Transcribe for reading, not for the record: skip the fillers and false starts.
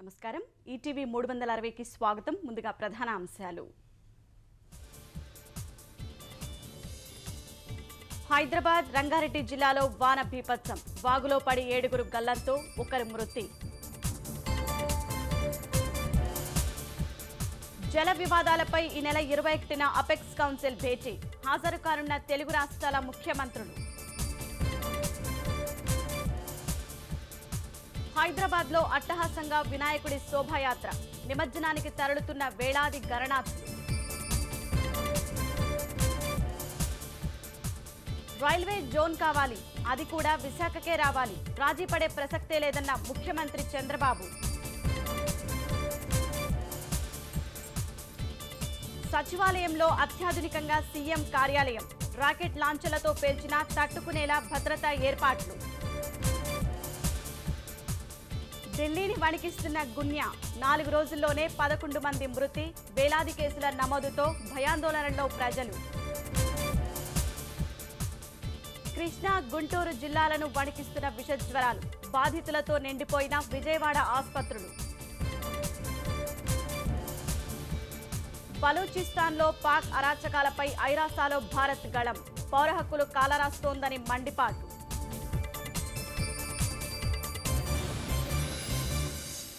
నమస్కారం ఈటీవీ 360కి స్వాగతం. ముందుగా ప్రధాన అంశాలు. హైదరాబాద్ రంగారెడ్డి జిల్లాలో వాన బీభత్సం. వాగులో పడి 7 గల్లంతో 1 మృతి. జల వివాదాలపై ఈ నెల 21న అపెక్స్ కౌన్సిల్ భేటీ. హాజరు కానున్న తెలుగు రాష్ట్రాల ముఖ్యమంత్రులు. హైదరాబాద్ లో అట్టహాసంగా వినాయకుడి శోభాయాత్ర. నిమజ్జనానికి తరలుతున్న వేలాది గణనాథులు. రైల్వే జోన్ కావాలి, అది కూడా విశాఖకే రావాలి. రాజీ పడే ప్రసక్తే లేదన్న ముఖ్యమంత్రి చంద్రబాబు. సచివాలయంలో అత్యాధునికంగా సీఎం కార్యాలయం. రాకెట్ లాంఛర్లతో పేల్చినా తట్టుకునేలా భద్రతా ఏర్పాట్లు. ఢిల్లీని వణికిస్తున్న గున్యా. 4 రోజుల్లోనే 11 మంది మృతి. వేలాది కేసుల నమోదుతో భయాందోళనలో ప్రజలు. కృష్ణా, గుంటూరు జిల్లాలను వణికిస్తున్న విషజ్వరాలు. బాధితులతో నిండిపోయిన విజయవాడ ఆసుపత్రులు. బలూచిస్తాన్లో పాక్ అరాచకాలపై ఐరాసాలో భారత్ గళం. పౌర హక్కులు కాలరాస్తోందని మండిపాటు.